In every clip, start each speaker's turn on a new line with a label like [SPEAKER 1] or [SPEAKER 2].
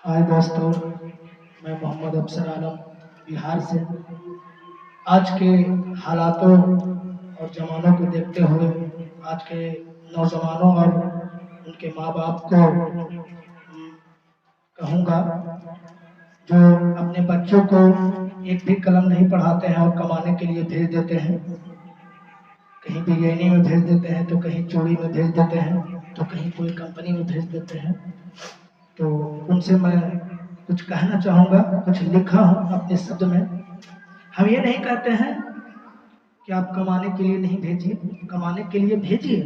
[SPEAKER 1] हाय दोस्तों, मैं मोहम्मद अफसर आलम बिहार से। आज के हालातों और ज़मानों को देखते हुए आज के नौजवानों और उनके माँ बाप को कहूँगा, जो अपने बच्चों को एक भी कलम नहीं पढ़ाते हैं और कमाने के लिए भेज देते हैं। कहीं बिरियानी में भेज देते हैं, तो कहीं चूड़ी में भेज देते हैं, तो कहीं कोई कंपनी में भेज देते हैं। तो उनसे मैं कुछ कहना चाहूँगा, कुछ लिखा हूँ अपने शब्द में। हम ये नहीं कहते हैं कि आप कमाने के लिए नहीं भेजिए, कमाने के लिए भेजिए,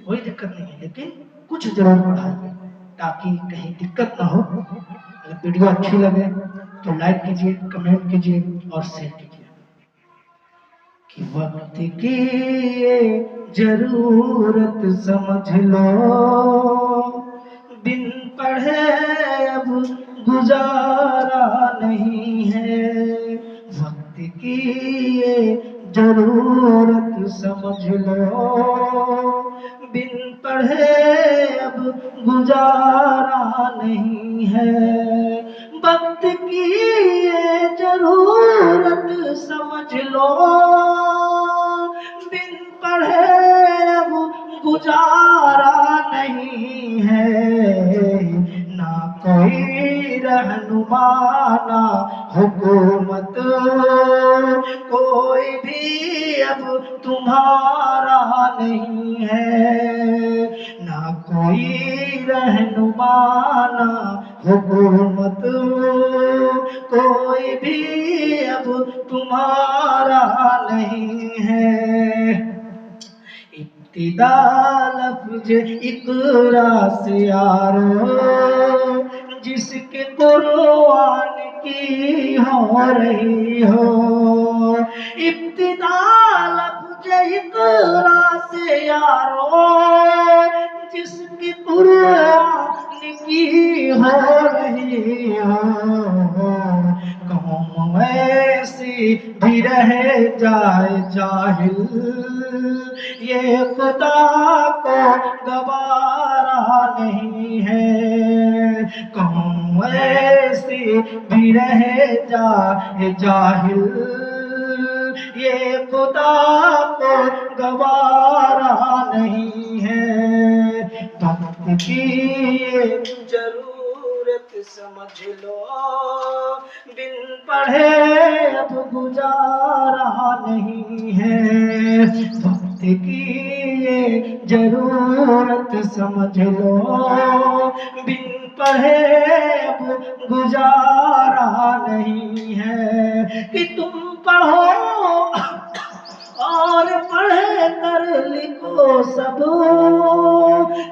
[SPEAKER 1] कोई दिक्कत नहीं है, लेकिन कुछ जरूर पढ़ाइए ताकि कहीं दिक्कत ना हो। अगर वीडियो अच्छी लगे तो लाइक कीजिए, कमेंट कीजिए और शेयर कीजिए। कि वक्त की ये जरूरत समझ लो, बिन पढ़े अब गुजारा नहीं है। वक्त की ये जरूरत समझ लो, बिन पढ़े अब गुजारा नहीं है। वक्त की ये जरूरत समझ लो, बिन पढ़े अब गुजारा नहीं है। ना कोई रहनुमा ना हुकूमत, कोई भी अब तुम्हारा नहीं है। ना कोई रहनुमा ना हुकूमत, कोई भी अब तुम्हारा नहीं है। इब्तिदा लफ्ज इक़रा से यारो, जिसके कुर्आन की हो रही हो। इब्तिदा लफ्ज इक़रा से यारो, जिसकी कुर्आन की हो रही हो। कौम ऐसी भी रह जाए जाहिल, ये खुदा को गवारा नहीं है। कौम ऐसी भी रह जाए जाहिल, ये खुदा को गवारा नहीं है। वक्त की ये जरूरत समझ लो, बिन पढ़े अब गुजारा नहीं है। वक्त की ये जरूरत समझ लो, बिन पढ़े अब गुजारा नहीं है। कि तुम पढ़ो और पढ़े कर लिखो सब,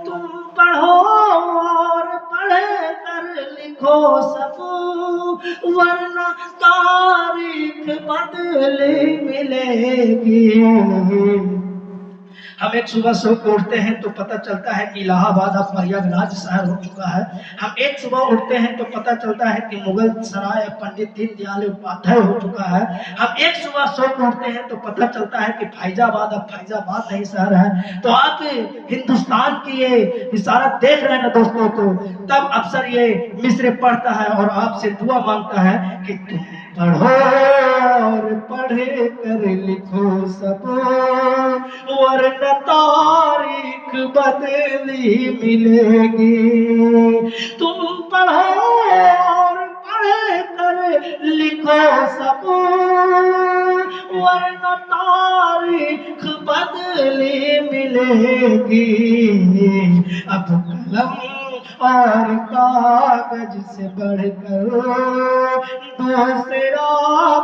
[SPEAKER 1] तुम पढ़ो और पढ़े कर लिखो सब, वरना तारीख बदली मिलेगी। हम एक सुबह सो के उठते हैं तो पता चलता है कि इलाहाबाद अब प्रयागराज शहर हो चुका है। हम एक सुबह उठते हैं तो पता चलता है कि मुगल सराय पंडित दीनदयाल उपाध्याय हो चुका है। हम एक सुबह सो के उठते हैं तो पता चलता है कि फैजाबाद अब फैजाबाद नहीं शहर है। तो आप हिंदुस्तान की ये इशारत देख रहे हैं ना दोस्तों, तो तब अफसर ये मिस्र पढ़ता है और आपसे दुआ मांगता है कि तुम पढ़ो और पढ़े कर लिखो सब, वरना तारीख बदली मिलेगी। तुम पढ़ो और पढ़े कर लिखो सब, वरना तारीख बदली मिलेगी। अब कलम और कागज से बढ़कर दूसरा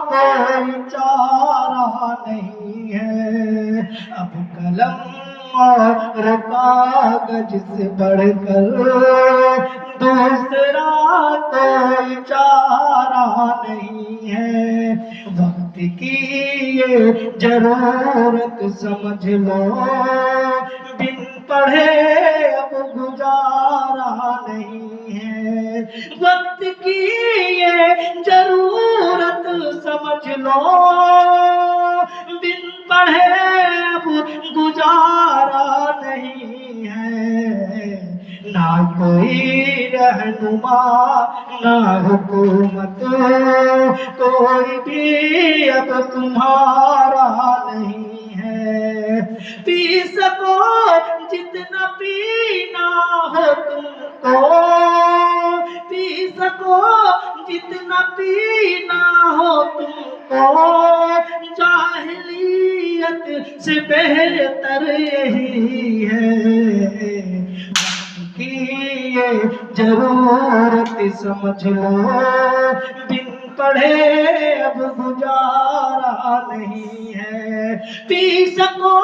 [SPEAKER 1] कोई चारा नहीं है। अब कलम और कागज से बढ़कर दूसरा कोई चारा नहीं है। वक्त की ये जरूरत समझ लो, बिन पढ़े अब गुजारा नहीं है। वक्त की ये जरूरत समझ लो, बिन पढ़े अब गुजारा नहीं है। ना कोई रहनुमा ना हुकूमत कोई भी अब तुम्हारा नहीं है। पी सको जितना पीना हो तुमको, पी सको जितना पीना हो तुमको, जाहिलियत से बेहतर यही है। की ये जरूरत समझ लो, बिन पढ़े अब गुजारा नहीं है। पी सको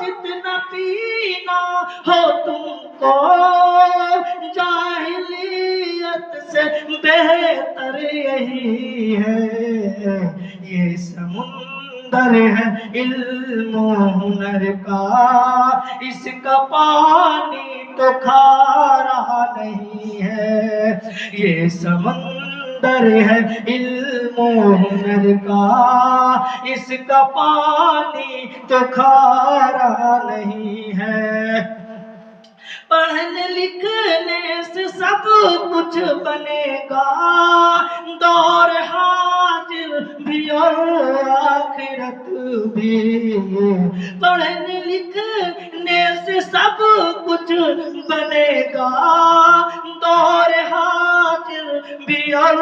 [SPEAKER 1] जितना पीना हो तुमको, जाहिलियत से बेहतर यही है। ये समुंदर है इल्म हुनर का, इसका पानी तो खारा नहीं है। ये समंदर है इल्म हुनर का, इसका पानी तो खारा नहीं है। पढ़ने लिखने से सब कुछ बनेगा, दौर हाजिर भी और आखिरत भी। पढ़ने लिखने से सब कुछ बनेगा, दौर हाजिर भी और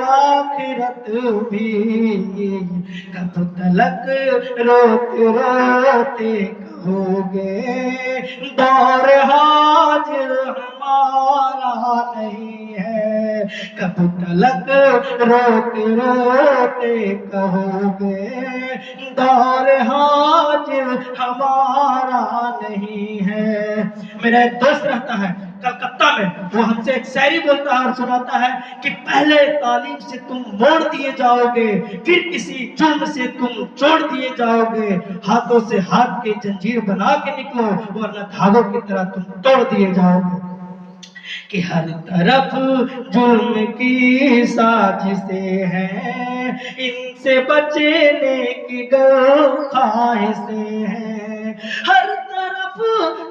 [SPEAKER 1] आखिरत भी। कब तलक रोते रोते कहोगे दौर हाजिर हमारा नहीं है। कब तलक रोते रोते कहोगे दौर हाजिर हमारा नहीं है। मेरा एक दोस्त रहता है कलकत्ता में, वो हमसे एक शायरी बोलता है और सुनाता है कि पहले तालीम से तुम मोड़ दिए जाओगे, फिर किसी जुर्म से तुम जोड़ दिए जाओगे। हाथों से हाथ के जंजीर बना के निकलो, वरना धागों की तरह तुम तोड़ दिए जाओगे। कि हर तरफ जुर्म की साजिशें हैं, इनसे बचने की ख्वाहिशें हैं। हर तरफ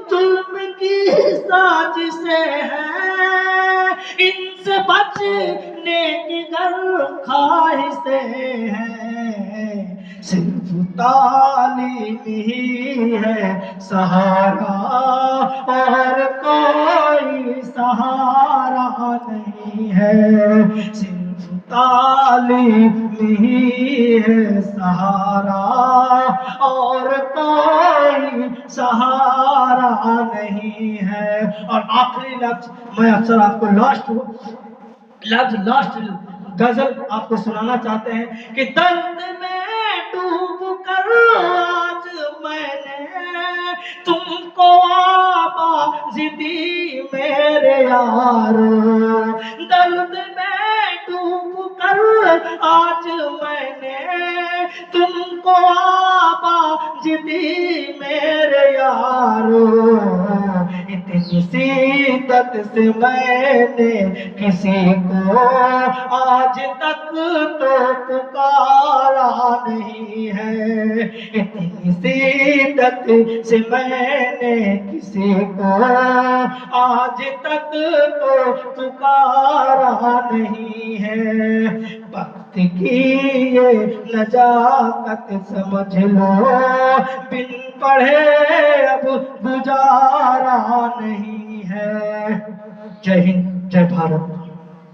[SPEAKER 1] जुर्म की साजिशें हैं, इनसे बचने की ख्वाहिशें हैं। सिर्फ तालीम ही है सहारा, और कोई सहारा नहीं है। सिर्फ तालीम ही है सहारा, और कोई सहारा नहीं है। और आखिरी लफ्ज मैं अक्सर आपको लास्ट गजल आपको सुनाना चाहते हैं कि दर्द में डूब कर आज मैंने तुमको आवाज़ दी मेरे यारो। दर्द में डूब कर आज मैंने तुमको आवाज़ दी मेरे यारो। इतनी शिद्दत से मैंने किसी को आज तक तो पुकारा नहीं है। इतनी शिद्दत से मैंने किसी को आज तक तो पुकारा नहीं है। वक्त की ये नजाकत समझ लो, बिन पढ़े अब गुजारा नहीं है। जय हिंद, जय भारत।